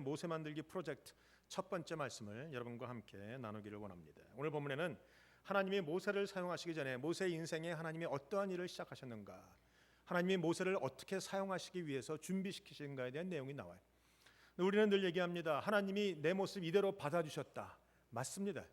모세 만들기 프로젝트 첫 번째 말씀을 여러분과 함께 나누기를 원합니다. 오늘 본문에는 하나님이 모세를 사용하시기 전에 모세의 인생에 하나님이 어떠한 일을 시작하셨는가, 하나님이 모세를 어떻게 사용하시기 위해서 준비시키신가에 대한 내용이 나와요. 우리는 늘 얘기합니다. 하나님이 내 모습 이대로 받아주셨다. 맞습니다.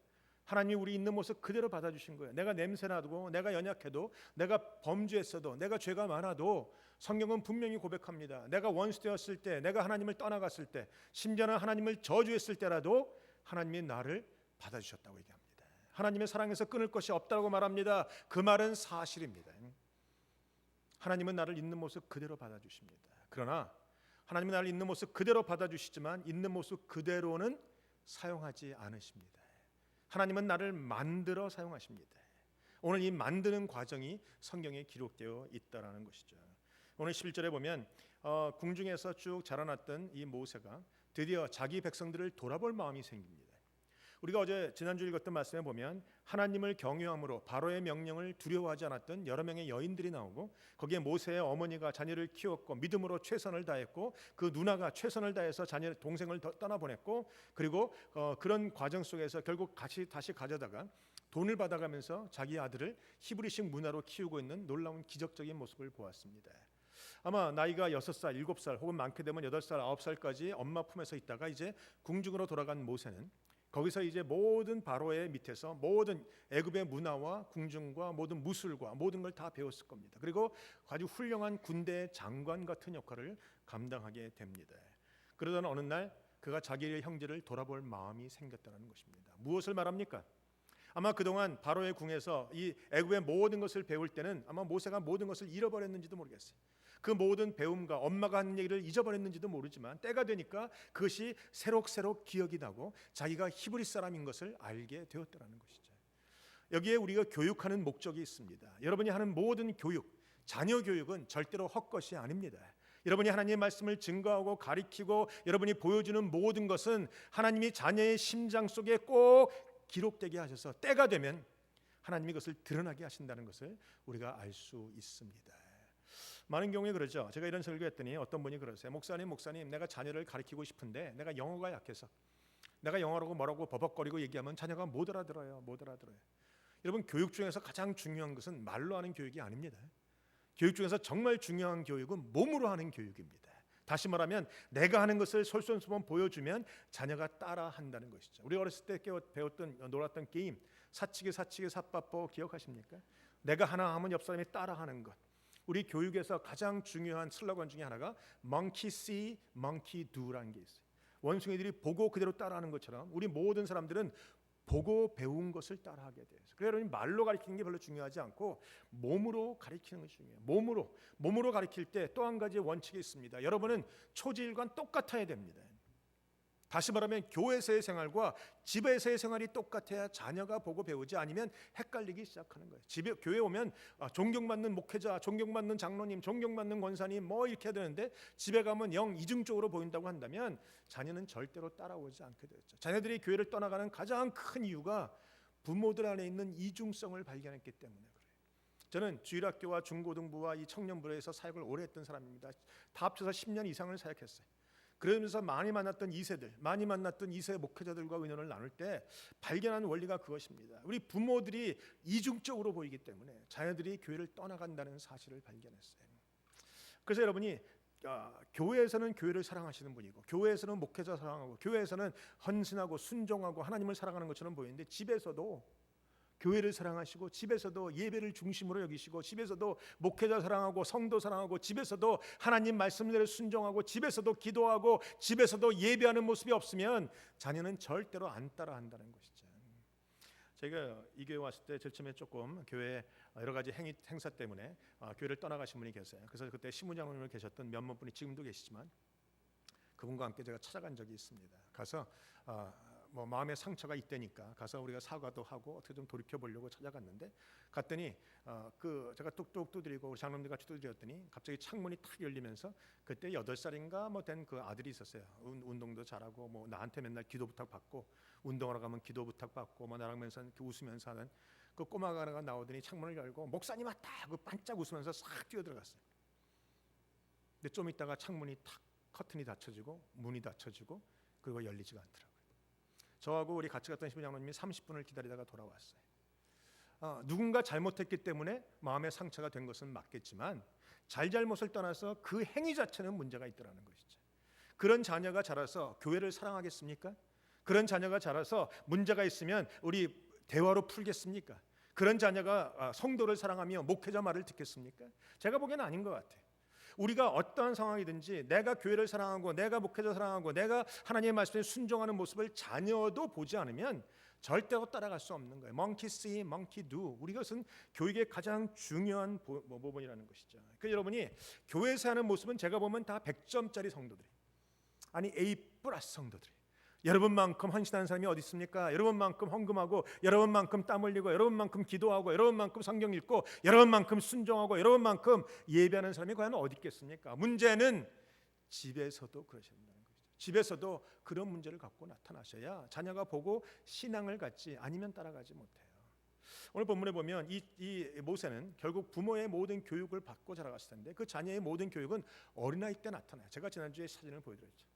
하나님이 우리 있는 모습 그대로 받아주신 거예요. 내가 냄새나도, 내가 연약해도, 내가 범죄했어도, 내가 죄가 많아도 성경은 분명히 고백합니다. 내가 원수되었을 때, 내가 하나님을 떠나갔을 때, 심지어는 하나님을 저주했을 때라도 하나님이 나를 받아주셨다고 얘기합니다. 하나님의 사랑에서 끊을 것이 없다고 말합니다. 그 말은 사실입니다. 하나님은 나를 있는 모습 그대로 받아주십니다. 그러나 하나님은 나를 있는 모습 그대로 받아주시지만 있는 모습 그대로는 사용하지 않으십니다. 하나님은 나를 만들어 사용하십니다. 오늘 이 만드는 과정이 성경에 기록되어 있다라는 것이죠. 오늘 11절에 보면 궁중에서 쭉 자라났던 이 모세가 드디어 자기 백성들을 돌아볼 마음이 생깁니다. 우리가 어제 지난주 읽었던 말씀에 보면 하나님을 경외함으로 바로의 명령을 두려워하지 않았던 여러 명의 여인들이 나오고, 거기에 모세의 어머니가 자녀를 키웠고 믿음으로 최선을 다했고, 그 누나가 최선을 다해서 자녀 동생을 떠나보냈고, 그리고 그런 과정 속에서 결국 다시 가져다가 돈을 받아가면서 자기 아들을 히브리식 문화로 키우고 있는 놀라운 기적적인 모습을 보았습니다. 아마 나이가 6살, 7살 혹은 많게 되면 8살, 9살까지 엄마 품에서 있다가 이제 궁중으로 돌아간 모세는 거기서 이제 모든 바로의 밑에서 모든 애굽의 문화와 궁중과 모든 무술과 모든 걸 다 배웠을 겁니다. 그리고 아주 훌륭한 군대 장관 같은 역할을 감당하게 됩니다. 그러던 어느 날 그가 자기의 형제를 돌아볼 마음이 생겼다는 것입니다. 무엇을 말합니까? 아마 그동안 바로의 궁에서 이 애굽의 모든 것을 배울 때는 아마 모세가 모든 것을 잃어버렸는지도 모르겠어요. 그 모든 배움과 엄마가 하는 얘기를 잊어버렸는지도 모르지만 때가 되니까 그것이 새록새록 기억이 나고 자기가 히브리 사람인 것을 알게 되었다는 것이죠. 여기에 우리가 교육하는 목적이 있습니다. 여러분이 하는 모든 교육, 자녀 교육은 절대로 헛것이 아닙니다. 여러분이 하나님의 말씀을 증거하고 가리키고 여러분이 보여주는 모든 것은 하나님이 자녀의 심장 속에 꼭 기록되게 하셔서 때가 되면 하나님이 그것을 드러나게 하신다는 것을 우리가 알 수 있습니다. 많은 경우에 그러죠. 제가 이런 설교했더니 어떤 분이 그러세요. 목사님 내가 자녀를 가르치고 싶은데 내가 영어가 약해서 내가 영어라고 뭐라고 버벅거리고 얘기하면 자녀가 못 알아들어요. 여러분, 교육 중에서 가장 중요한 것은 말로 하는 교육이 아닙니다. 교육 중에서 정말 중요한 교육은 몸으로 하는 교육입니다. 다시 말하면 내가 하는 것을 솔선수범 보여주면 자녀가 따라한다는 것이죠. 우리 어렸을 때 놀았던 게임 사치기 삿바뽀 기억하십니까? 내가 하나 하면 옆 사람이 따라하는 것. 우리 교육에서 가장 중요한 슬로건 중에 하나가 Monkey see, Monkey do라는 게 있어요. 원숭이들이 보고 그대로 따라하는 것처럼 우리 모든 사람들은 보고 배운 것을 따라하게 돼요. 그래서 여러분이 말로 가르치는 게 별로 중요하지 않고 몸으로 가르치는 것이 중요해요. 몸으로 가르칠 때 또 한 가지 원칙이 있습니다. 여러분은 초지일관 똑같아야 됩니다. 다시 말하면 교회에서의 생활과 집에서의 생활이 똑같아야 자녀가 보고 배우지, 아니면 헷갈리기 시작하는 거예요. 교회 오면 존경받는 목회자, 존경받는 장로님, 존경받는 권사님 뭐 이렇게 해야 되는데 집에 가면 영 이중적으로 보인다고 한다면 자녀는 절대로 따라오지 않게 되죠. 자녀들이 교회를 떠나가는 가장 큰 이유가 부모들 안에 있는 이중성을 발견했기 때문에 그래요. 저는 주일학교와 중고등부와 이 청년부에서 사역을 오래 했던 사람입니다. 다 합쳐서 10년 이상을 사역했어요. 그러면서 많이 만났던 2세 목회자들과 의논을 나눌 때 발견한 원리가 그것입니다. 우리 부모들이 이중적으로 보이기 때문에 자녀들이 교회를 떠나간다는 사실을 발견했어요. 그래서 여러분이 교회에서는 교회를 사랑하시는 분이고, 교회에서는 목회자 사랑하고, 교회에서는 헌신하고 순종하고 하나님을 사랑하는 것처럼 보이는데, 집에서도 교회를 사랑하시고, 집에서도 예배를 중심으로 여기시고, 집에서도 목회자 사랑하고 성도 사랑하고, 집에서도 하나님 말씀대로 순종하고, 집에서도 기도하고, 집에서도 예배하는 모습이 없으면 자녀는 절대로 안 따라한다는 것이죠. 제가 이 교회 왔을 때 제일 처음에 조금 교회 여러 가지 행사 때문에 교회를 떠나가신 분이 계세요. 그래서 그때 신부장님을 계셨던 몇몇 분이 지금도 계시지만 그분과 함께 제가 찾아간 적이 있습니다. 가서 뭐 마음의 상처가 있다니까 가서 우리가 사과도 하고 어떻게 좀 돌이켜 보려고 찾아갔는데, 갔더니 제가 뚝뚝 두드리고 우리 장로님들 같이 두드렸더니 갑자기 창문이 탁 열리면서 그때 8살인가 뭐 된 그 아들이 있었어요. 운동도 잘하고 뭐 나한테 맨날 기도 부탁 받고, 운동하러 가면 기도 부탁 받고 뭐 나랑 맨날 웃으면서 하는 그 꼬마가 하나가 나오더니 창문을 열고 목사님 왔다 그 반짝 웃으면서 싹 뛰어들어갔어요. 근데 좀 있다가 창문이 탁 커튼이 닫혀지고 문이 닫혀지고 그리고 열리지가 않더라고요. 저하고 우리 같이 갔던 신부장로님이 30분을 기다리다가 돌아왔어요. 누군가 잘못했기 때문에 마음의 상처가 된 것은 맞겠지만 잘못을 떠나서 그 행위 자체는 문제가 있더라는 것이죠. 그런 자녀가 자라서 교회를 사랑하겠습니까? 그런 자녀가 자라서 문제가 있으면 우리 대화로 풀겠습니까? 그런 자녀가 성도를 사랑하며 목회자 말을 듣겠습니까? 제가 보기에는 아닌 것 같아요. 우리가 어떠한 상황이든지 내가 교회를 사랑하고 내가 목회자 사랑하고 내가 하나님의 말씀에 순종하는 모습을 자녀도 보지 않으면 절대로 따라갈 수 없는 거예요. Monkey see, monkey do. 우리 것은 교육의 가장 중요한 부분이라는 것이죠. 그러니까 여러분이 교회에서 하는 모습은 제가 보면 다 100점짜리 성도들이, 아니 A+ 성도들이. 여러분만큼 헌신하는 사람이 어디 있습니까? 여러분만큼 헌금하고, 여러분만큼 땀 흘리고, 여러분만큼 기도하고, 여러분만큼 성경 읽고, 여러분만큼 순종하고, 여러분만큼 예배하는 사람이 과연 어디 있겠습니까? 문제는 집에서도 그러셔야 된다는 거죠. 집에서도 그런 문제를 갖고 나타나셔야 자녀가 보고 신앙을 갖지, 아니면 따라가지 못해요. 오늘 본문에 보면 이 모세는 결국 부모의 모든 교육을 받고 자라갔을 텐데 그 자녀의 모든 교육은 어린아이 때 나타나요. 제가 지난주에 사진을 보여드렸죠.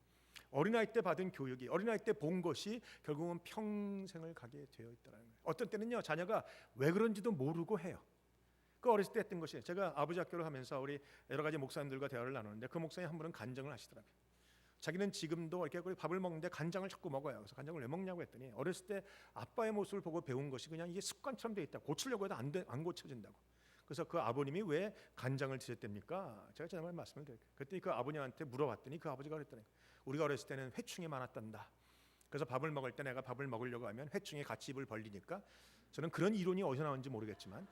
어린아이 때 받은 교육이, 어린아이 때 본 것이 결국은 평생을 가게 되어 있다는 거예요. 어떤 때는요, 자녀가 왜 그런지도 모르고 해요. 그 어렸을 때 했던 것이, 제가 아버지 학교를 하면서 우리 여러 가지 목사님들과 대화를 나누는데 그 목사님 한 분은 간증을 하시더라고요. 자기는 지금도 이렇게 밥을 먹는데 간장을 자꾸 먹어요. 그래서 간장을 왜 먹냐고 했더니 어렸을 때 아빠의 모습을 보고 배운 것이 그냥 이게 습관처럼 돼 있다. 고치려고 해도 안 고쳐진다고. 그래서 그 아버님이 왜 간장을 드셨답니까? 제가 지난번에 말씀을 드렸어요. 그랬더니 그 아버님한테 물어봤더니 그 아버지가 그랬더니 우리가 어렸을 때는 회충이 많았단다. 그래서 밥을 먹을 때 내가 밥을 먹으려고 하면 회충이 같이 입을 벌리니까, 저는 그런 이론이 어디서 나온지 모르겠지만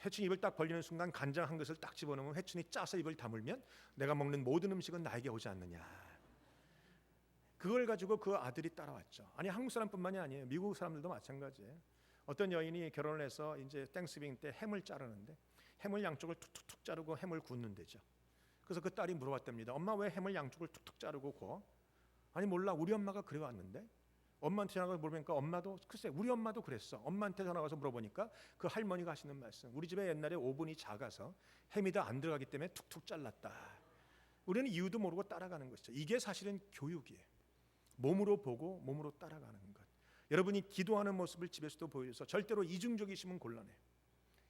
회충이 입을 딱 벌리는 순간 간장 한 그릇을 딱 집어넣으면 회충이 짜서 입을 다물면 내가 먹는 모든 음식은 나에게 오지 않느냐. 그걸 가지고 그 아들이 따라왔죠. 아니 한국 사람뿐만이 아니에요. 미국 사람들도 마찬가지예요. 어떤 여인이 결혼을 해서 이제 땡스기빙 때 햄을 자르는데 햄을 양쪽을 툭툭툭 자르고 햄을 굽는 데죠. 그래서 그 딸이 물어봤답니다. 엄마 왜 햄을 양쪽을 툭툭 자르고 구워? 아니 몰라, 우리 엄마가 그래왔는데. 엄마한테 전화가서 물어보니까 엄마도 글쎄 우리 엄마도 그랬어. 엄마한테 전화가서 물어보니까 그 할머니가 하시는 말씀, 우리 집에 옛날에 오븐이 작아서 햄이 다 안 들어가기 때문에 툭툭 잘랐다. 우리는 이유도 모르고 따라가는 것이죠. 이게 사실은 교육이에요. 몸으로 보고 몸으로 따라가는 것. 여러분이 기도하는 모습을 집에서도 보여줘서 절대로 이중적이시면 곤란해요.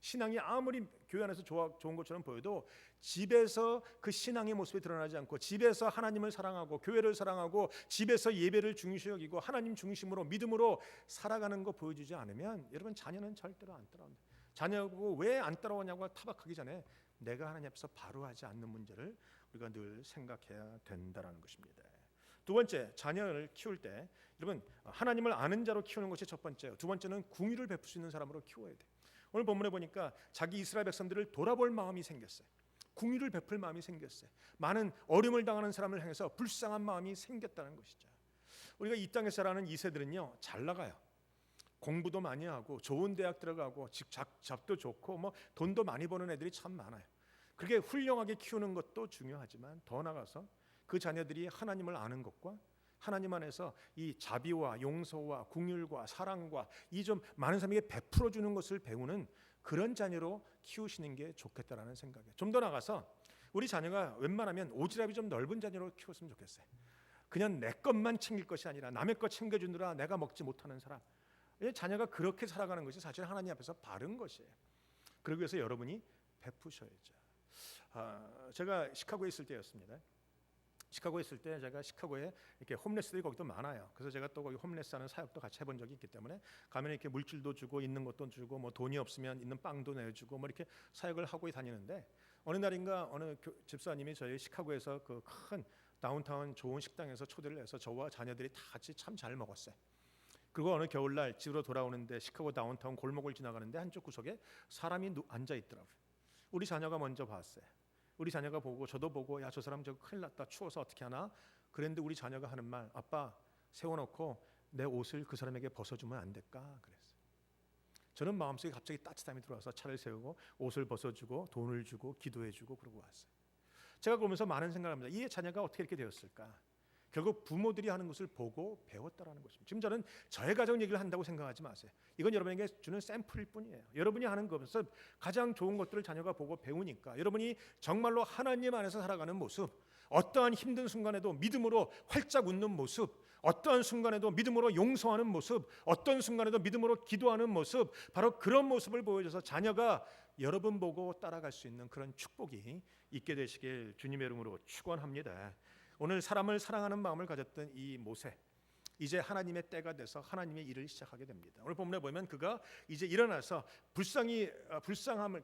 신앙이 아무리 교회 안에서 좋은 것처럼 보여도 집에서 그 신앙의 모습이 드러나지 않고, 집에서 하나님을 사랑하고 교회를 사랑하고 집에서 예배를 중시 여기고 하나님 중심으로 믿음으로 살아가는 거 보여주지 않으면 여러분 자녀는 절대로 안 따라온다. 자녀고 왜 안 따라오냐고 타박하기 전에 내가 하나님 앞에서 바로 하지 않는 문제를 우리가 늘 생각해야 된다는 것입니다. 두 번째, 자녀를 키울 때 여러분 하나님을 아는 자로 키우는 것이 첫 번째예요. 두 번째는 궁유를 베풀 수 있는 사람으로 키워야 돼요. 오늘 본문에 보니까 자기 이스라엘 백성들을 돌아볼 마음이 생겼어요. 궁유를 베풀 마음이 생겼어요. 많은 어려움을 당하는 사람을 향해서 불쌍한 마음이 생겼다는 것이죠. 우리가 이 땅에 살아가는 2세들은요 잘 나가요. 공부도 많이 하고 좋은 대학 들어가고 잡도 좋고 뭐 돈도 많이 버는 애들이 참 많아요. 그렇게 훌륭하게 키우는 것도 중요하지만 더 나아가서 그 자녀들이 하나님을 아는 것과 하나님 안에서 이 자비와 용서와 긍휼과 사랑과 이 좀 많은 사람에게 베풀어 주는 것을 배우는 그런 자녀로 키우시는 게 좋겠다라는 생각이에요. 좀 더 나가서 우리 자녀가 웬만하면 오지랖이 좀 넓은 자녀로 키웠으면 좋겠어요. 그냥 내 것만 챙길 것이 아니라 남의 것 챙겨주느라 내가 먹지 못하는 사람. 자녀가 그렇게 살아가는 것이 사실 하나님 앞에서 바른 것이에요. 그러기 위해서 여러분이 베푸셔야죠. 제가 시카고에 있을 때였습니다. 시카고에 있을 때 제가 시카고에 이렇게 홈레스들이 거기도 많아요. 그래서 제가 또 거기 홈레스하는 사역도 같이 해본 적이 있기 때문에 가면 이렇게 물질도 주고 있는 것도 주고 뭐 돈이 없으면 있는 빵도 내주고 뭐 이렇게 사역을 하고 다니는데 어느 날인가 어느 집사님이 저희 시카고에서 그 큰 다운타운 좋은 식당에서 초대를 해서 저와 자녀들이 다 같이 참 잘 먹었어요. 그리고 어느 겨울날 집으로 돌아오는데 시카고 다운타운 골목을 지나가는데 한쪽 구석에 사람이 앉아 있더라고요. 우리 자녀가 먼저 봤어요. 우리 자녀가 보고 저도 보고 야 저 사람 저거 큰일 났다 추워서 어떻게 하나 그랬는데 우리 자녀가 하는 말, 아빠 세워놓고 내 옷을 그 사람에게 벗어주면 안 될까 그랬어요. 저는 마음속에 갑자기 따뜻함이 들어와서 차를 세우고 옷을 벗어주고 돈을 주고 기도해주고 그러고 왔어요. 제가 그러면서 많은 생각을 합니다. 이 자녀가 어떻게 이렇게 되었을까? 결국 부모들이 하는 것을 보고 배웠다라는 것입니다. 지금 저는 저의 가정 얘기를 한다고 생각하지 마세요. 이건 여러분에게 주는 샘플일 뿐이에요. 여러분이 하는 것에서 가장 좋은 것들을 자녀가 보고 배우니까 여러분이 정말로 하나님 안에서 살아가는 모습, 어떠한 힘든 순간에도 믿음으로 활짝 웃는 모습, 어떠한 순간에도 믿음으로 용서하는 모습, 어떤 순간에도 믿음으로 기도하는 모습, 바로 그런 모습을 보여줘서 자녀가 여러분 보고 따라갈 수 있는 그런 축복이 있게 되시길 주님의 이름으로 축원합니다. 오늘 사람을 사랑하는 마음을 가졌던 이 모세, 이제 하나님의 때가 돼서 하나님의 일을 시작하게 됩니다. 오늘 본문에 보면 그가 이제 일어나서 불쌍함을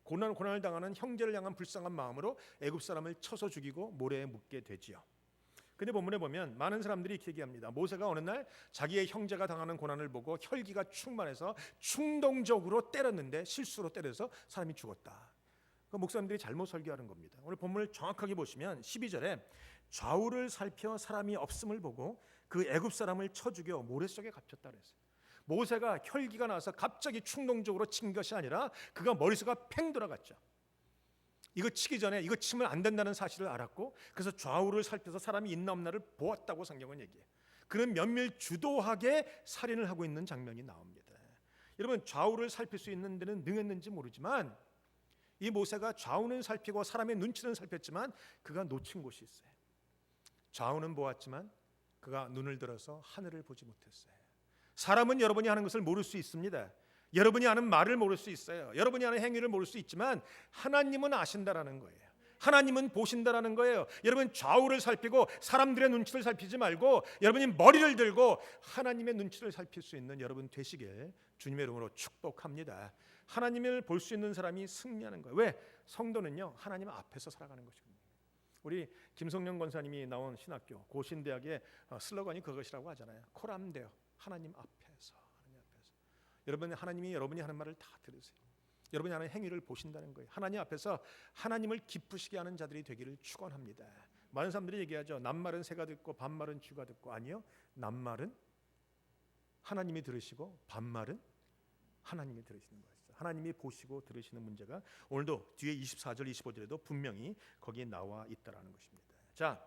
고난을 당하는 형제를 향한 불쌍한 마음으로 애굽 사람을 쳐서 죽이고 모래에 묻게 되지요. 근데 본문에 보면 많은 사람들이 이렇게 얘기합니다. 모세가 어느 날 자기의 형제가 당하는 고난을 보고 혈기가 충만해서 충동적으로 때렸는데 실수로 때려서 사람이 죽었다. 그 목사님들이 잘못 설교하는 겁니다. 오늘 본문을 정확하게 보시면 12절에 좌우를 살펴 사람이 없음을 보고 그 애굽 사람을 쳐 죽여 모래 속에 갇혔다 그랬어요. 모세가 혈기가 나서 갑자기 충동적으로 친 것이 아니라 그가 머릿속에 팽 돌아갔죠. 이거 치기 전에 이거 치면 안 된다는 사실을 알았고 그래서 좌우를 살펴서 사람이 있나 없나를 보았다고 성경은 얘기해요. 그는 면밀주도하게 살인을 하고 있는 장면이 나옵니다. 여러분 좌우를 살필 수 있는 데는 능했는지 모르지만 이 모세가 좌우는 살피고 사람의 눈치는 살폈지만 그가 놓친 곳이 있어요. 좌우는 보았지만 그가 눈을 들어서 하늘을 보지 못했어요. 사람은 여러분이 하는 것을 모를 수 있습니다. 여러분이 하는 말을 모를 수 있어요. 여러분이 하는 행위를 모를 수 있지만 하나님은 아신다라는 거예요. 하나님은 보신다라는 거예요. 여러분 좌우를 살피고 사람들의 눈치를 살피지 말고 여러분이 머리를 들고 하나님의 눈치를 살필 수 있는 여러분 되시길 주님의 이름으로 축복합니다. 하나님을 볼 수 있는 사람이 승리하는 거예요. 왜? 성도는요 하나님 앞에서 살아가는 것이거든요. 우리 김성령 권사님이 나온 신학교 고신대학의 슬로건이 그것이라고 하잖아요. 코람데어, 하나님 앞에서. 하나님이 여러분이 하는 말을 다 들으세요. 여러분이 하는 행위를 보신다는 거예요. 하나님 앞에서 하나님을 기쁘시게 하는 자들이 되기를 축원합니다. 많은 사람들이 얘기하죠. 낱말은 새가 듣고 반말은 쥐가 듣고. 아니요, 낱말은 하나님이 들으시고 반말은 하나님이 들으시는 거예요. 하나님이 보시고 들으시는 문제가 오늘도 뒤에 24절 25절에도 분명히 거기에 나와 있다라는 것입니다. 자,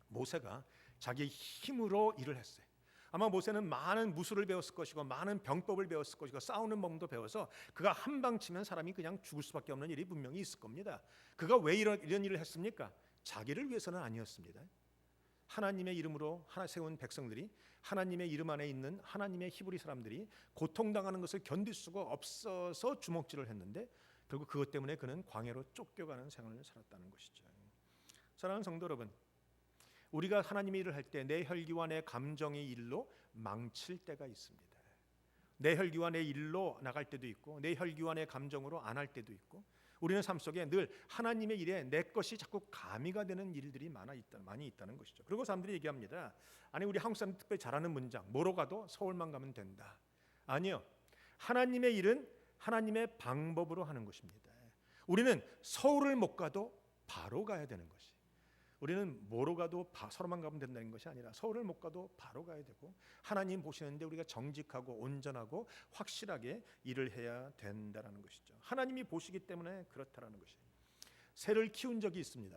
모세가 자기의 힘으로 일을 했어요. 아마 모세는 많은 무술을 배웠을 것이고 많은 병법을 배웠을 것이고 싸우는 법도 배워서 그가 한 방 치면 사람이 그냥 죽을 수밖에 없는 일이 분명히 있을 겁니다. 그가 왜 이런 일을 했습니까? 자기를 위해서는 아니었습니다. 하나님의 이름으로 하나 세운 백성들이 하나님의 이름 안에 있는 하나님의 히브리 사람들이 고통당하는 것을 견딜 수가 없어서 주먹질을 했는데 결국 그것 때문에 그는 광야로 쫓겨가는 생활을 살았다는 것이죠. 사랑하는 성도 여러분, 우리가 하나님의 일을 할 때 내 혈기와 내 감정의 일로 망칠 때가 있습니다. 내 혈기와 내 일로 나갈 때도 있고 내 혈기와 내 감정으로 안 할 때도 있고 우리는 삶 속에 늘 하나님의 일에 내 것이 자꾸 가미가 되는 일들이 많이 있다는 것이죠. 그리고 사람들이 얘기합니다. 아니 우리 한국 사람들 특별히 잘하는 문장 뭐로 가도 서울만 가면 된다. 아니요. 하나님의 일은 하나님의 방법으로 하는 것입니다. 우리는 서울을 못 가도 바로 가야 되는 것이. 우리는 뭐로 가도 서로만 가면 된다는 것이 아니라 서울을 못 가도 바로 가야 되고 하나님 보시는데 우리가 정직하고 온전하고 확실하게 일을 해야 된다는 것이죠. 하나님이 보시기 때문에 그렇다라는 것이에요. 새를 키운 적이 있습니다.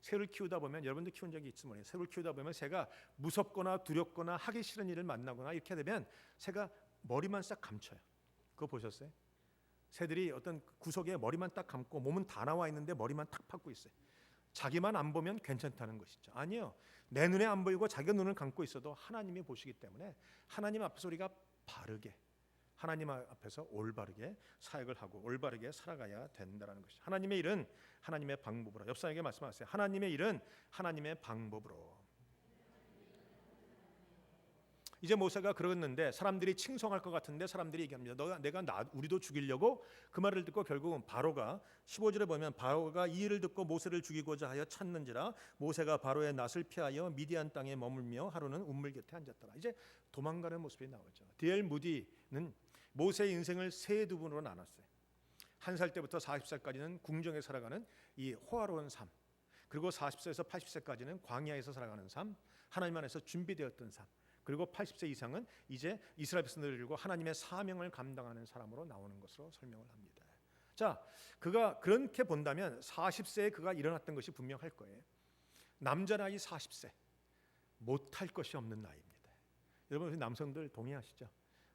새를 키우다 보면 여러분도 키운 적이 있으면 새를 키우다 보면 새가 무섭거나 두렵거나 하기 싫은 일을 만나거나 이렇게 되면 새가 머리만 싹 감춰요. 그거 보셨어요? 새들이 어떤 구석에 머리만 딱 감고 몸은 다 나와 있는데 머리만 탁 팍고 있어요. 자기만 안 보면 괜찮다는 것이죠. 아니요. 내 눈에 안 보이고 자기가 눈을 감고 있어도 하나님이 보시기 때문에 하나님 앞에서 우리가 바르게 하나님 앞에서 올바르게 사역을 하고 올바르게 살아가야 된다는 것이죠. 하나님의 일은 하나님의 방법으로. 옆 사람에게 말씀하세요. 하나님의 일은 하나님의 방법으로. 이제 모세가 그러는데 사람들이 칭송할 것 같은데 사람들이 얘기합니다. 내가 우리도 죽이려고 그 말을 듣고 결국은 바로가 15절에 보면 바로가 이 일을 듣고 모세를 죽이고자 하여 찾는지라 모세가 바로의 낯을 피하여 미디안 땅에 머물며 하루는 우물 곁에 앉았더라. 이제 도망가는 모습이 나오죠. D.L. 무디는 모세의 인생을 세 부분으로 나눴어요. 1살 때부터 40살까지는 궁정에 살아가는 이 호화로운 삶, 그리고 40세에서 80세까지는 광야에서 살아가는 삶, 하나님 안에서 준비되었던 삶, 그리고 80세 이상은 이제 이스라엘 백성들을 들고 하나님의 사명을 감당하는 사람으로 나오는 것으로 설명을 합니다. 자, 그가 그렇게 본다면 40세에 그가 일어났던 것이 분명할 거예요. 남자 나이 40세, 못할 것이 없는 나이입니다. 여러분 남성들 동의하시죠?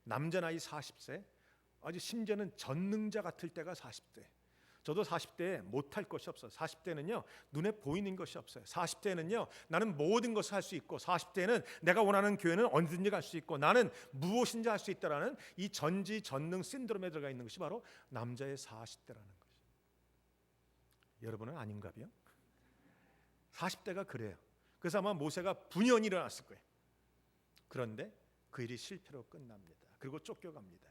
남자 나이 40세, 아주 심지어는 전능자 같을 때가 40세. 저도 40대에 못할 것이 없어요. 40대는요 눈에 보이는 것이 없어요. 40대는요 나는 모든 것을 할 수 있고, 40대는 내가 원하는 교회는 언제든지 갈 수 있고, 나는 무엇인지 할 수 있다라는 이 전지전능 신드롬에 들어가 있는 것이 바로 남자의 40대라는 것이죠. 여러분은 아닌가요? 40대가 그래요. 그래서 아마 모세가 분연히 일어났을 거예요. 그런데 그 일이 실패로 끝납니다. 그리고 쫓겨갑니다.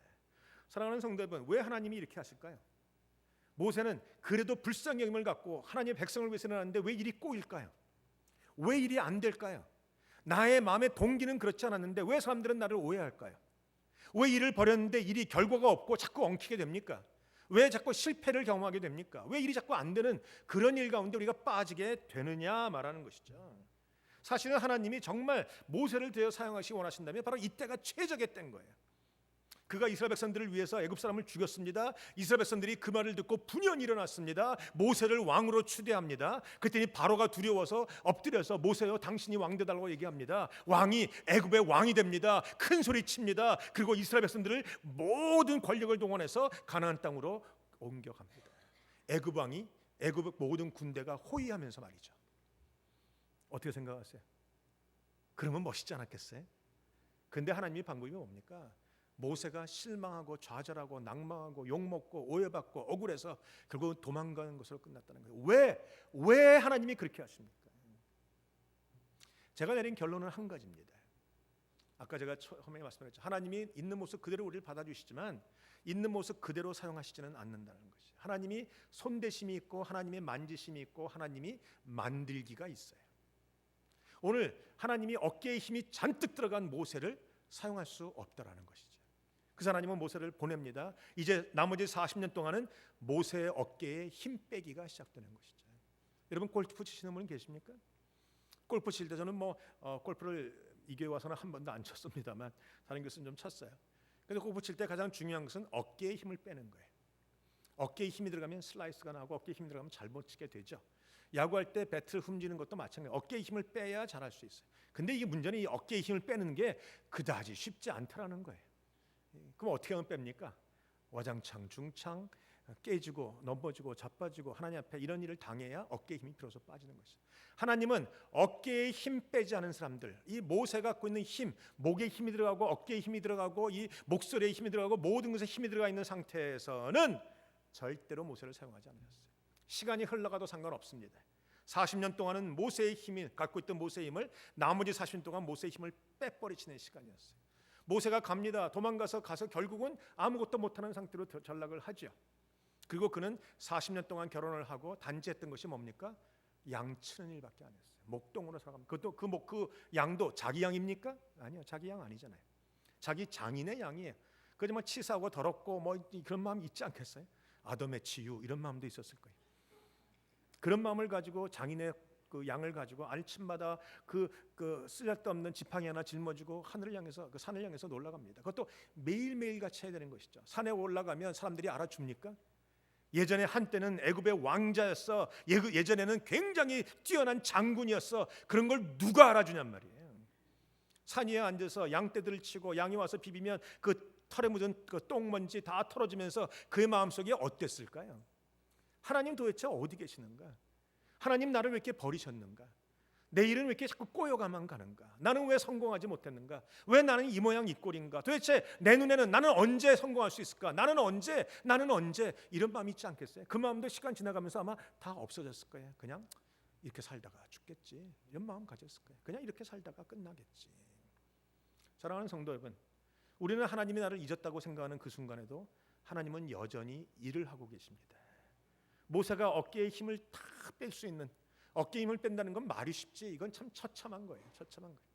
사랑하는 성도 여러분, 왜 하나님이 이렇게 하실까요? 모세는 그래도 불쌍히 여김을 갖고 하나님의 백성을 위해서 일어났는데 왜 일이 꼬일까요? 왜 일이 안 될까요? 나의 마음의 동기는 그렇지 않았는데 왜 사람들은 나를 오해할까요? 왜 일을 벌였는데 일이 결과가 없고 자꾸 엉키게 됩니까? 왜 자꾸 실패를 경험하게 됩니까? 왜 일이 자꾸 안 되는 그런 일 가운데 우리가 빠지게 되느냐 말하는 것이죠. 사실은 하나님이 정말 모세를 되어 사용하시기 원하신다면 바로 이때가 최적의 때인 거예요. 그가 이스라엘 백성들을 위해서 애굽 사람을 죽였습니다. 이스라엘 백성들이 그 말을 듣고 분연히 일어났습니다. 모세를 왕으로 추대합니다. 그랬더니 바로가 두려워서 엎드려서 모세여 당신이 왕 되달라고 얘기합니다. 왕이 애굽의 왕이 됩니다. 큰 소리 칩니다. 그리고 이스라엘 백성들을 모든 권력을 동원해서 가나안 땅으로 옮겨갑니다. 애굽 왕이 애굽의 모든 군대가 호위하면서 말이죠. 어떻게 생각하세요? 그러면 멋있지 않았겠어요? 근데 하나님의 방법이 뭡니까? 모세가 실망하고 좌절하고 낭망하고 욕먹고 오해받고 억울해서 결국 도망가는 것으로 끝났다는 거예요. 왜 하나님이 그렇게 하십니까? 제가 내린 결론은 한 가지입니다. 아까 제가 처음에 말씀드렸죠. 하나님이 있는 모습 그대로 우리를 받아주시지만 있는 모습 그대로 사용하시지는 않는다는 것이. 하나님이 손대심이 있고 하나님의 만지심이 있고 하나님이 만들기가 있어요. 오늘 하나님이 어깨에 힘이 잔뜩 들어간 모세를 사용할 수 없다라는 것이죠. 그래서 하나님은 모세를 보냅니다. 이제 나머지 40년 동안은 모세의 어깨에 힘 빼기가 시작되는 것이죠. 여러분 골프 치시는 분 계십니까? 골프 칠 때 저는 골프를 이 교회 와서는 한 번도 안 쳤습니다만 다른 교수는 좀 쳤어요. 근데 골프 칠 때 가장 중요한 것은 어깨에 힘을 빼는 거예요. 어깨에 힘이 들어가면 슬라이스가 나고 어깨에 힘이 들어가면 잘 못 치게 되죠. 야구할 때 배트를 훔치는 것도 마찬가지예요. 어깨에 힘을 빼야 잘할 수 있어요. 근데 이게 문제는 이 어깨에 힘을 빼는 게 그다지 쉽지 않다라는 거예요. 그럼 어떻게 하면 뺍니까? 와장창 중창 깨지고 넘어지고 자빠지고 하나님 앞에 이런 일을 당해야 어깨에 힘이 비로소 빠지는 것이죠. 하나님은 어깨에 힘 빼지 않은 사람들, 이 모세가 갖고 있는 힘, 목에 힘이 들어가고 어깨에 힘이 들어가고 이 목소리에 힘이 들어가고 모든 것에 힘이 들어가 있는 상태에서는 절대로 모세를 사용하지 않으셨어요. 시간이 흘러가도 상관없습니다. 40년 동안은 모세의 힘이 갖고 있던 모세의 힘을 나머지 40년 동안 모세의 힘을 빼버리시는 시간이었어요. 모세가 갑니다. 도망가서 결국은 아무것도 못하는 상태로 전락을 하죠. 그리고 그는 40년 동안 결혼을 하고 단지 했던 것이 뭡니까? 양 치는 일밖에 안 했어요. 목동으로 살아갑니다. 그것도 그 양도 자기 양입니까? 아니요, 자기 양 아니잖아요. 자기 장인의 양이에요. 그저 치사하고 더럽고 그런 마음 있지 않겠어요? 아담의 치유 이런 마음도 있었을 거예요. 그런 마음을 가지고 장인의 그 양을 가지고 아침마다 그 쓸데없는 지팡이 하나 짊어지고 하늘을 향해서 그 산을 향해서 올라갑니다. 그것도 매일매일 같이 해야 되는 것이죠. 산에 올라가면 사람들이 알아줍니까? 예전에 한때는 애굽의 왕자였어. 예전에는 굉장히 뛰어난 장군이었어. 그런 걸 누가 알아주냔 말이에요. 산 위에 앉아서 양떼들을 치고 양이 와서 비비면 그 털에 묻은 그 똥먼지 다 털어주면서 그의 마음속에 어땠을까요? 하나님 도대체 어디 계시는가? 하나님 나를 왜 이렇게 버리셨는가? 내 일은 왜 이렇게 자꾸 꼬여가만 가는가? 나는 왜 성공하지 못했는가? 왜 나는 이 모양 이 꼴인가? 도대체 내 눈에는 나는 언제 성공할 수 있을까? 나는 언제 이런 마음이 있지 않겠어요? 그 마음도 시간 지나가면서 아마 다 없어졌을 거예요. 그냥 이렇게 살다가 죽겠지 이런 마음 가졌을 거예요. 그냥 이렇게 살다가 끝나겠지. 사랑하는 성도 여러분, 우리는 하나님이 나를 잊었다고 생각하는 그 순간에도 하나님은 여전히 일을 하고 계십니다. 모세가 어깨에 힘을 다 뺄 수 있는, 어깨에 힘을 뺀다는 건 말이 쉽지 이건 참 처참한 거예요. 처참한 거예요.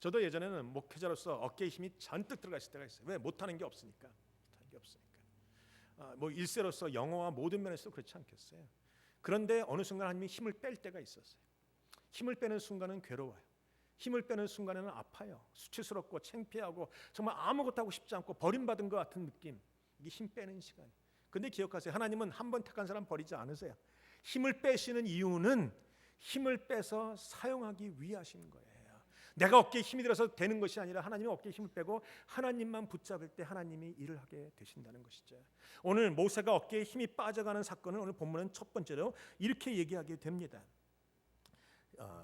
저도 예전에는 목회자로서 어깨에 힘이 잔뜩 들어갔을 때가 있어요. 왜? 못하는 게 없으니까. 일세로서 영어와 모든 면에서 그렇지 않겠어요. 그런데 어느 순간 하나님이 힘을 뺄 때가 있었어요. 힘을 빼는 순간은 괴로워요. 힘을 빼는 순간에는 아파요. 수치스럽고 창피하고 정말 아무것도 하고 싶지 않고 버림받은 것 같은 느낌. 이게 힘 빼는 시간이에요. 근데 기억하세요. 하나님은 한 번 택한 사람 버리지 않으세요. 힘을 빼시는 이유는 힘을 빼서 사용하기 위하신 거예요. 내가 어깨에 힘이 들어서 되는 것이 아니라 하나님이 어깨에 힘을 빼고 하나님만 붙잡을 때 하나님이 일을 하게 되신다는 것이죠. 오늘 모세가 어깨에 힘이 빠져가는 사건을 오늘 본문은 첫 번째로 이렇게 얘기하게 됩니다.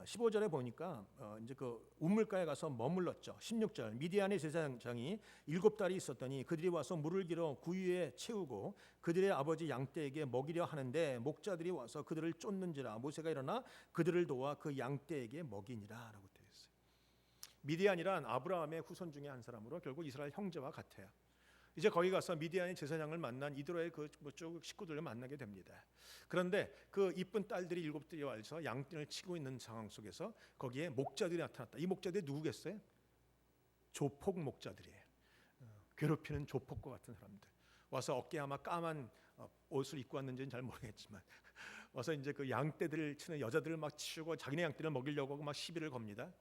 15절에 보니까 이제 그 우물가에 가서 머물렀죠. 16절 미디안의 제사장이 7달이 있었더니 그들이 와서 물을 길어 구유에 채우고 그들의 아버지 양떼에게 먹이려 하는데 목자들이 와서 그들을 쫓는지라 모세가 일어나 그들을 도와 그 양떼에게 먹이니라라고 되어 있어요. 미디안이란 아브라함의 후손 중에 한 사람으로 결국 이스라엘 형제와 같아요. 이제 거기 가서 미디안의 제사장을 만난 이드로의 쭉 식구들을 만나게 됩니다. 그런데 그 이쁜 딸들이 7들이 와서 양떼를 치고 있는 상황 속에서 거기에 목자들이 나타났다. 이 목자들이 누구겠어요? 조폭 목자들이에요. 괴롭히는 조폭과 같은 사람들. 와서 어깨에 아마 까만 옷을 입고 왔는지는 잘 모르겠지만 와서 이제 그 양떼들을 치는 여자들을 막 치우고 자기네 양떼를 먹이려고 막 시비를 겁니다.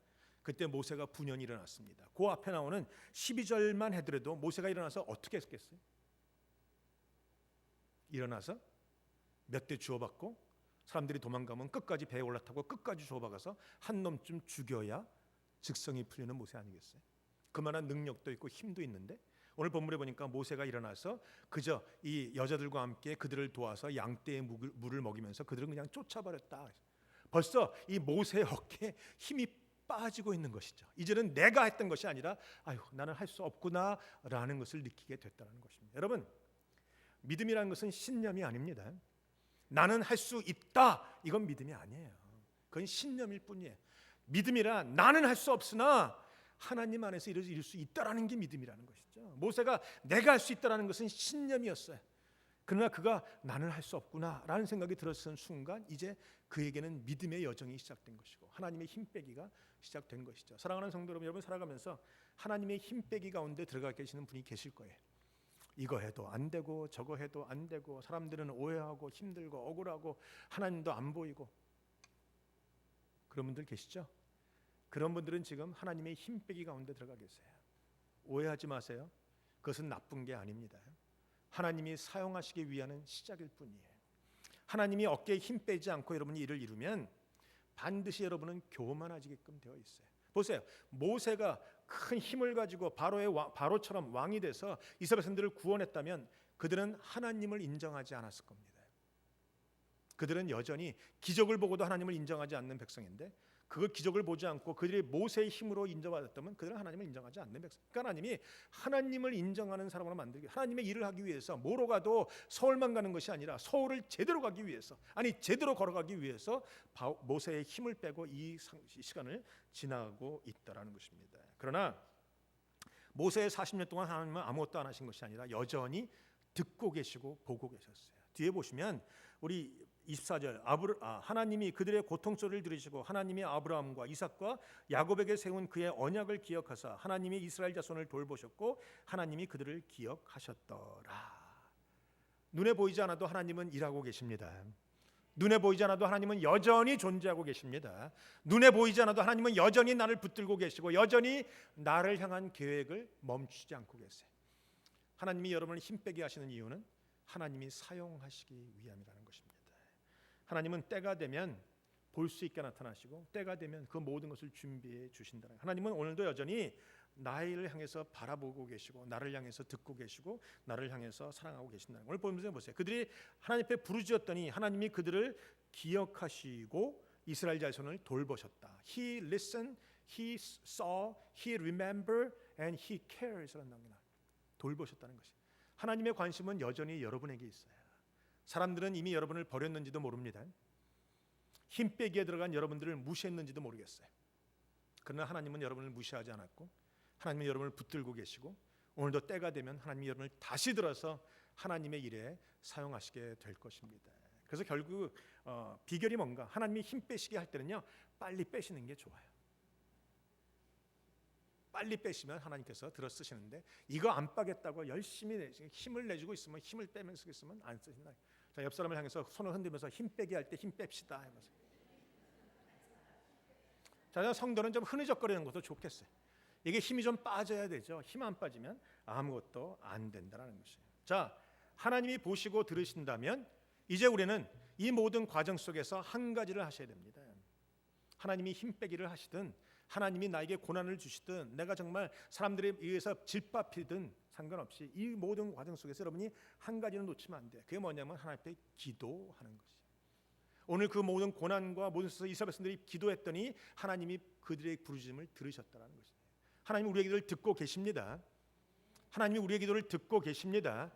그때 모세가 분연히 일어났습니다. 그 앞에 나오는 12절만 해더라도 모세가 일어나서 어떻게 했겠어요? 일어나서 몇 대 주워받고 사람들이 도망가면 끝까지 배에 올라타고 끝까지 주워박아서 한 놈쯤 죽여야 즉성이 풀리는 모세 아니겠어요? 그만한 능력도 있고 힘도 있는데 오늘 본문에 보니까 모세가 일어나서 그저 이 여자들과 함께 그들을 도와서 양떼의 물을 먹이면서 그들은 그냥 쫓아버렸다. 벌써 이 모세의 어깨에 힘이 빠지고 있는 것이죠. 이제는 내가 했던 것이 아니라 아유 나는 할 수 없구나라는 것을 느끼게 됐다는 것입니다. 여러분 믿음이라는 것은 신념이 아닙니다. 나는 할 수 있다 이건 믿음이 아니에요. 그건 신념일 뿐이에요. 믿음이라 나는 할 수 없으나 하나님 안에서 이룰 수 있다라는 게 믿음이라는 것이죠. 모세가 내가 할 수 있다라는 것은 신념이었어요. 그러나 그가 나는 할 수 없구나라는 생각이 들었던 순간 이제 그에게는 믿음의 여정이 시작된 것이고 하나님의 힘 빼기가 시작된 것이죠. 사랑하는 성도 여러분 살아가면서 하나님의 힘 빼기 가운데 들어가 계시는 분이 계실 거예요. 이거 해도 안 되고 저거 해도 안 되고 사람들은 오해하고 힘들고 억울하고 하나님도 안 보이고 그런 분들 계시죠? 그런 분들은 지금 하나님의 힘 빼기 가운데 들어가 계세요. 오해하지 마세요. 그것은 나쁜 게 아닙니다. 하나님이 사용하시기 위한 시작일 뿐이에요. 하나님이 어깨에 힘 빼지 않고 여러분이 일을 이루면 반드시 여러분은 교만해지게끔 되어 있어요. 보세요. 모세가 큰 힘을 가지고 바로처럼 왕이 돼서 이스라엘 백성들을 구원했다면 그들은 하나님을 인정하지 않았을 겁니다. 그들은 여전히 기적을 보고도 하나님을 인정하지 않는 백성인데 그 기적을 보지 않고 그들이 모세의 힘으로 인정받았다면 그들은 하나님을 인정하지 않는 백성. 그러니까 하나님이 하나님을 인정하는 사람으로 만들기, 하나님의 일을 하기 위해서 뭐로 가도 서울만 가는 것이 아니라 서울을 제대로 가기 위해서, 아니 제대로 걸어가기 위해서 모세의 힘을 빼고 이 시간을 지나고 있다라는 것입니다. 그러나 모세의 40년 동안 하나님은 아무것도 안 하신 것이 아니라 여전히 듣고 계시고 보고 계셨어요. 뒤에 보시면 우리 24절 하나님이 그들의 고통소리를 들으시고 하나님이 아브라함과 이삭과 야곱에게 세운 그의 언약을 기억하사 하나님이 이스라엘 자손을 돌보셨고 하나님이 그들을 기억하셨더라. 눈에 보이지 않아도 하나님은 일하고 계십니다. 눈에 보이지 않아도 하나님은 여전히 존재하고 계십니다. 눈에 보이지 않아도 하나님은 여전히 나를 붙들고 계시고 여전히 나를 향한 계획을 멈추지 않고 계세요. 하나님이 여러분을 힘 빼게 하시는 이유는 하나님이 사용하시기 위함이라는 것입니다. 하나님은 때가 되면 볼 수 있게 나타나시고 때가 되면 그 모든 것을 준비해 주신다는. 하나님은 오늘도 여전히 나를 향해서 바라보고 계시고 나를 향해서 듣고 계시고 나를 향해서 사랑하고 계신다는. 오늘 보면서 보세요. 그들이 하나님 앞에 부르짖었더니 하나님이 그들을 기억하시고 이스라엘 자손을 돌보셨다. He listened, He saw, He remembered, and He cares라는 단어가 나와요. 돌보셨다는 것이. 하나님의 관심은 여전히 여러분에게 있어요. 사람들은 이미 여러분을 버렸는지도 모릅니다. 힘 빼기에 들어간 여러분들을 무시했는지도 모르겠어요. 그러나 하나님은 여러분을 무시하지 않았고 하나님은 여러분을 붙들고 계시고 오늘도 때가 되면 하나님이 여러분을 다시 들어서 하나님의 일에 사용하시게 될 것입니다. 그래서 결국 비결이 뭔가? 하나님이 힘 빼시게 할 때는요 빨리 빼시는 게 좋아요. 빨리 빼시면 하나님께서 들어 쓰시는데 이거 안 빠겠다고 열심히 힘을 내주고 있으면 힘을 빼면서 있으면 안 쓰신다. 자, 옆 사람을 향해서 손을 흔들면서 힘 빼게 할 때 힘 뺍시다 해보세요. 자, 성도는 좀 흐느적거리는 것도 좋겠어요. 이게 힘이 좀 빠져야 되죠. 힘 안 빠지면 아무것도 안 된다는 것이에요. 자, 하나님이 보시고 들으신다면 이제 우리는 이 모든 과정 속에서 한 가지를 하셔야 됩니다. 하나님이 힘 빼기를 하시든 하나님이 나에게 고난을 주시든 내가 정말 사람들에 의해서 질밥이든 상관없이 이 모든 과정 속에서 여러분이 한 가지는 놓치면 안 돼. 그게 뭐냐면 하나님 앞에 기도하는 것이. 오늘 그 모든 고난과 모든 속에서 이스라엘 백성들이 기도했더니 하나님이 그들의 부르짖음을 들으셨다는 것이에요. 하나님이 우리의 기도를 듣고 계십니다. 하나님이 우리의 기도를 듣고 계십니다.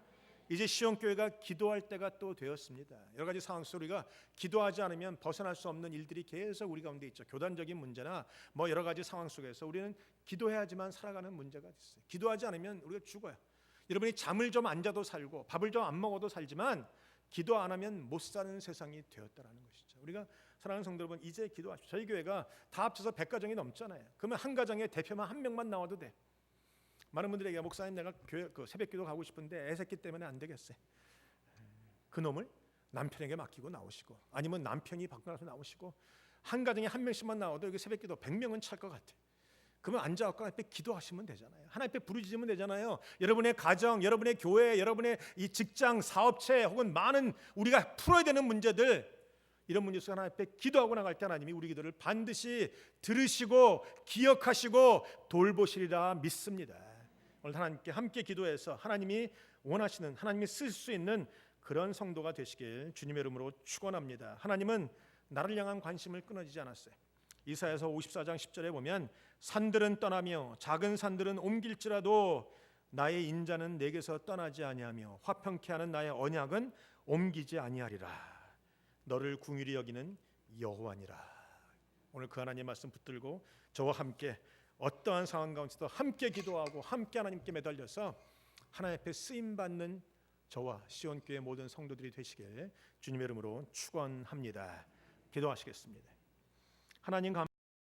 이제 시온교회가 기도할 때가 또 되었습니다. 여러 가지 상황 속에 우리가 기도하지 않으면 벗어날 수 없는 일들이 계속 우리 가운데 있죠. 교단적인 문제나 뭐 여러 가지 상황 속에서 우리는 기도해야지만 살아가는 문제가 있어요. 기도하지 않으면 우리가 죽어요. 여러분이 잠을 좀 안 자도 살고 밥을 좀 안 먹어도 살지만 기도 안 하면 못 사는 세상이 되었다라는 것이죠. 우리가 사랑하는 성도 여러분, 이제 기도하십시오. 저희 교회가 다 합쳐서 100가정이 넘잖아요. 그러면 한 가정에 대표만 한 명만 나와도 돼. 많은 분들이 얘기해요. 목사님, 내가 교회 새벽기도 가고 싶은데 애새끼 때문에 안 되겠어요. 그 놈을 남편에게 맡기고 나오시고, 아니면 남편이 밖에 나서 나오시고, 한 가정에 한 명씩만 나와도 여기 새벽기도 100명은 찰 것 같아. 그러면 앉아갖고 하나님 앞에 기도하시면 되잖아요. 하나님 앞에 부르짖으면 되잖아요. 여러분의 가정, 여러분의 교회, 여러분의 이 직장, 사업체 혹은 많은 우리가 풀어야 되는 문제들, 이런 문제 속에 하나님 앞에 기도하고 나갈 때 하나님이 우리 기도를 반드시 들으시고 기억하시고 돌보시리라 믿습니다. 오늘 하나님께 함께 기도해서 하나님이 원하시는, 하나님이 쓸 수 있는 그런 성도가 되시길 주님의 이름으로 축원합니다. 하나님은 나를 향한 관심을 끊어지지 않았어요. 이사야서 54장 10절에 보면 산들은 떠나며 작은 산들은 옮길지라도 나의 인자는 내게서 떠나지 아니하며 화평케 하는 나의 언약은 옮기지 아니하리라. 너를 궁휼히 여기는 여호와니라. 오늘 그 하나님의 말씀 붙들고 저와 함께 어떠한 상황 가운데서도 함께 기도하고 함께 하나님께 매달려서 하나님 앞에 쓰임받는 저와 시온교회 모든 성도들이 되시길 주님의 이름으로 축원합니다. 기도하시겠습니다. 하나님